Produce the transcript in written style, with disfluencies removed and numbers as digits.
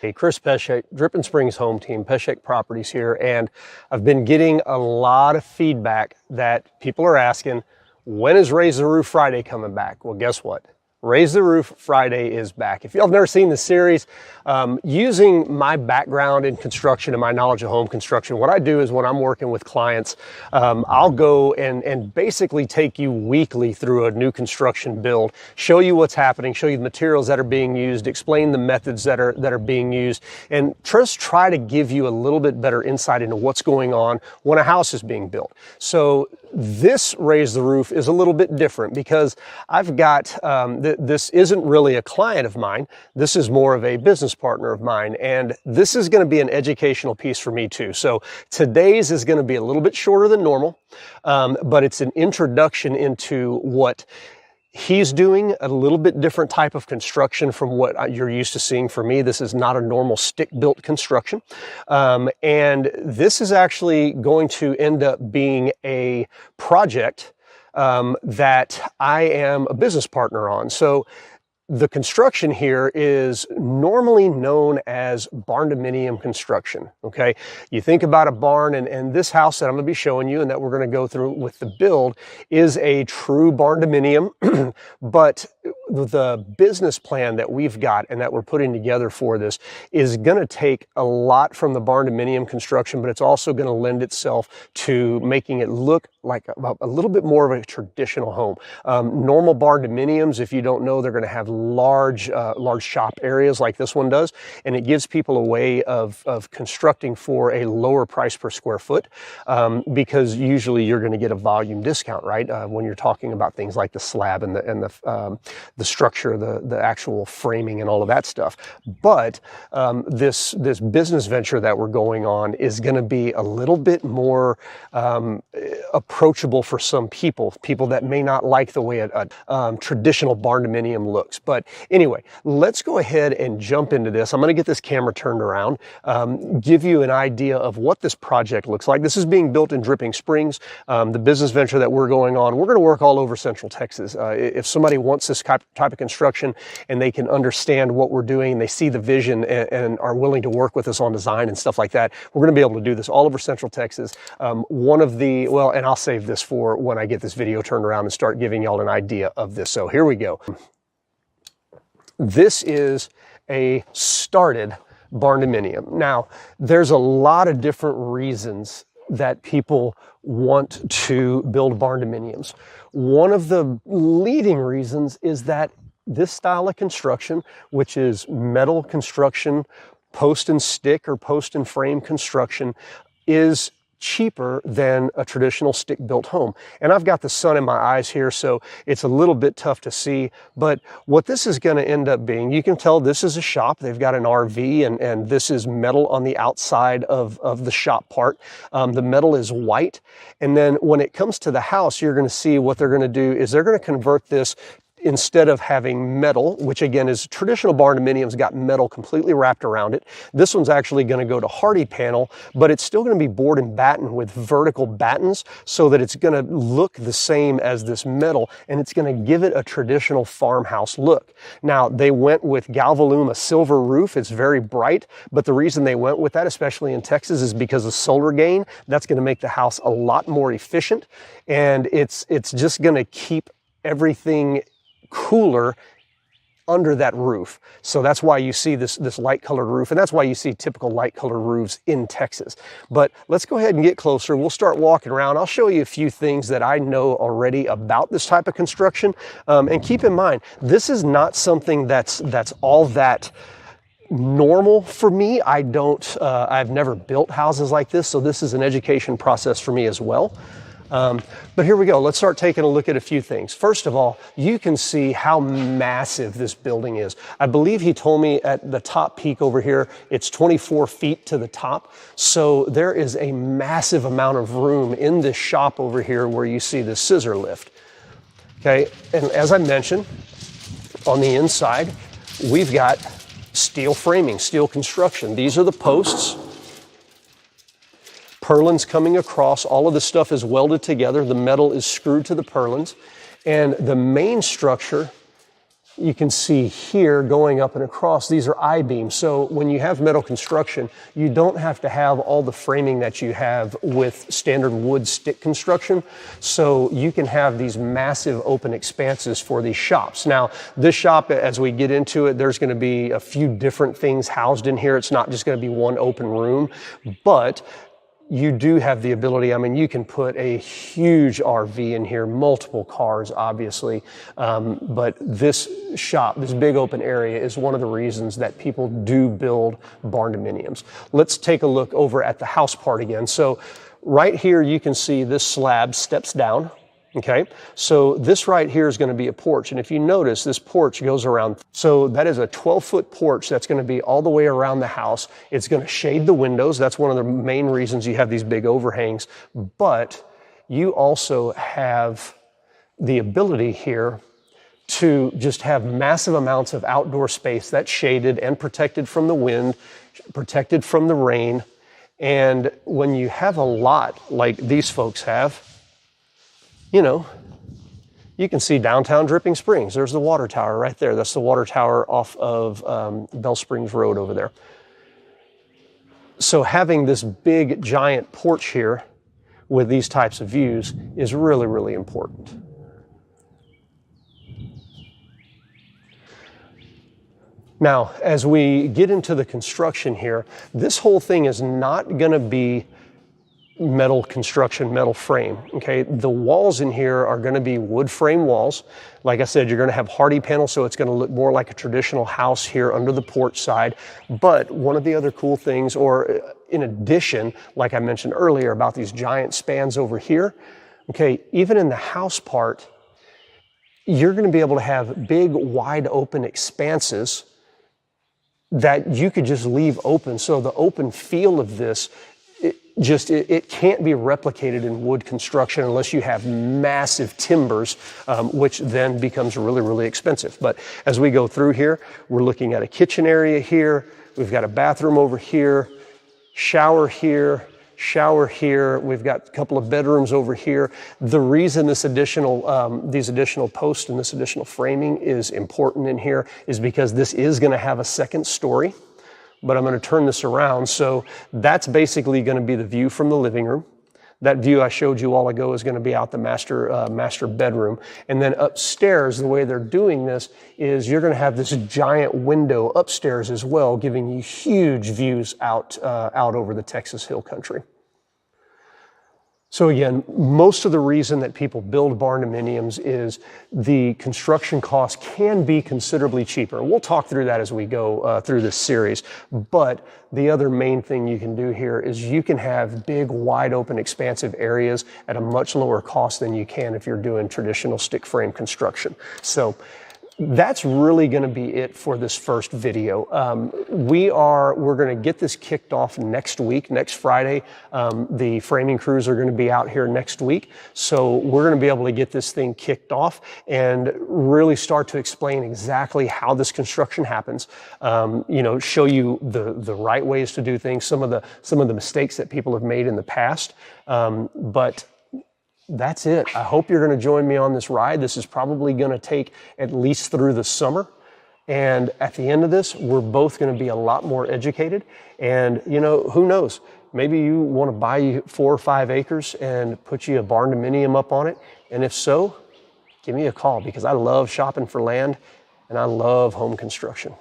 Hey, Chris Pesek, Dripping Springs Home Team, Pesek Properties here, and I've been getting a lot of feedback that people are asking, when is Raise the Roof Friday coming back? Well, guess what? Raise the Roof Friday is back. If y'all have never seen the series, using my background in construction and my knowledge of home construction, what I do is when I'm working with clients, I'll go and basically take you weekly through a new construction build, show you what's happening, show you the materials that are being used, explain the methods that are being used, and just try to give you a little bit better insight into what's going on when a house is being built. So this Raise the Roof is a little bit different because I've got, this isn't really a client of mine. This is more of a business partner of mine. And this is going to be an educational piece for me too. So today's is going to be a little bit shorter than normal, but it's an introduction into what he's doing, a little bit different type of construction from what you're used to seeing for me. This is not a normal stick-built construction. And this is actually going to end up being a project that I am a business partner on. So the construction here is normally known as Barndominium construction, okay? You think about a barn, and this house that I'm gonna be showing you and that we're gonna go through with the build is a true Barndominium, but the business plan that we've got and that we're putting together for this is gonna take a lot from the Barndominium construction, but it's also gonna lend itself to making it look like a little bit more of a traditional home. Normal Barndominiums, if you don't know, they're gonna have large shop areas like this one does, and it gives people a way of constructing for a lower price per square foot, because usually you're going to get a volume discount, right? When you're talking about things like the slab and the structure, the actual framing and all of that stuff. But this business venture that we're going on is going to be a little bit more approachable for some people that may not like the way a traditional Barndominium looks. But anyway, let's go ahead and jump into this. I'm going to get this camera turned around, give you an idea of what this project looks like. This is being built in Dripping Springs, the business venture that we're going on. We're going to work all over Central Texas. If somebody wants this type of construction and they can understand what we're doing, and they see the vision and are willing to work with us on design and stuff like that, we're going to be able to do this all over Central Texas. And I'll save this for when I get this video turned around and start giving y'all an idea of this. So here we go. This is a started Barndominium. Now, there's a lot of different reasons that people want to build Barndominiums. One of the leading reasons is that this style of construction, which is metal construction, post and stick or post and frame construction, is cheaper than a traditional stick-built home. And I've got the sun in my eyes here, so it's a little bit tough to see, but what this is going to end up being, you can tell this is a shop. They've got an RV, and this is metal on the outside of the shop part. The metal is white, and then when it comes to the house, you're going to see what they're going to do is they're going to convert this. Instead of having metal, which again is traditional Barndominium's got metal completely wrapped around it, this one's actually going to go to hardy panel, but it's still going to be board and batten with vertical battens so that it's going to look the same as this metal, and it's going to give it a traditional farmhouse look. Now, they went with Galvalume, a silver roof. It's very bright, but the reason they went with that, especially in Texas, is because of solar gain. That's going to make the house a lot more efficient, and it's just going to keep everything cooler under that roof. So that's why you see this light colored roof, and that's why you see typical light colored roofs in Texas. But let's go ahead and get closer. We'll start walking around. I'll show you a few things that I know already about this type of construction. And keep in mind, this is not something that's all that normal for me. I've never built houses like this, so this is an education process for me as well. But here we go. Let's start taking a look at a few things. First of all, you can see how massive this building is. I believe he told me at the top peak over here, it's 24 feet to the top. So there is a massive amount of room in this shop over here where you see this scissor lift. Okay, and as I mentioned, on the inside, we've got steel framing, steel construction. These are the posts. Purlins coming across. All of this stuff is welded together. The metal is screwed to the purlins. And the main structure you can see here going up and across, these are I-beams. So when you have metal construction, you don't have to have all the framing that you have with standard wood stick construction. So you can have these massive open expanses for these shops. Now, this shop, as we get into it, there's going to be a few different things housed in here. It's not just going to be one open room, but you do have the ability, I mean, you can put a huge RV in here, multiple cars, obviously. But this shop, this big open area, is one of the reasons that people do build barndominiums. Let's take a look over at the house part again. So right here, you can see this slab steps down. Okay, so this right here is going to be a porch. And if you notice, this porch goes around. So that is a 12-foot porch that's going to be all the way around the house. It's going to shade the windows. That's one of the main reasons you have these big overhangs. But you also have the ability here to just have massive amounts of outdoor space that's shaded and protected from the wind, protected from the rain. And when you have a lot like these folks have, you know, you can see downtown Dripping Springs. There's the water tower right there. That's the water tower off of Bell Springs Road over there. So having this big giant porch here with these types of views is really, really important. Now, as we get into the construction here, this whole thing is not going to be metal construction, metal frame, okay? The walls in here are going to be wood frame walls. Like I said, you're going to have hardy panels, so it's going to look more like a traditional house here under the porch side. But one of the other cool things, or in addition, like I mentioned earlier about these giant spans over here, okay, even in the house part, you're going to be able to have big, wide open expanses that you could just leave open. So the open feel of this, it can't be replicated in wood construction unless you have massive timbers, which then becomes really, really expensive. But as we go through here, we're looking at a kitchen area here. We've got a bathroom over here, shower here, shower here. We've got a couple of bedrooms over here. The reason this these additional posts and this additional framing is important in here is because this is going to have a second story. But I'm going to turn this around. So that's basically going to be the view from the living room. That view I showed you a while ago is going to be out the master bedroom. And then upstairs, the way they're doing this is you're going to have this giant window upstairs as well, giving you huge views out over the Texas Hill Country. So again, most of the reason that people build barndominiums is the construction cost can be considerably cheaper. We'll talk through that as we go through this series. But the other main thing you can do here is you can have big, wide open, expansive areas at a much lower cost than you can if you're doing traditional stick frame construction. So that's really going to be it for this first video. We're going to get this kicked off next week, next Friday. The framing crews are going to be out here next week. So we're going to be able to get this thing kicked off and really start to explain exactly how this construction happens. You know, show you the right ways to do things, some of the mistakes that people have made in the past. But that's it. I hope you're going to join me on this ride. This is probably going to take at least through the summer. And at the end of this, we're both going to be a lot more educated. And, you know, who knows? Maybe you want to buy 4 or 5 acres and put you a barndominium up on it. And if so, give me a call because I love shopping for land and I love home construction.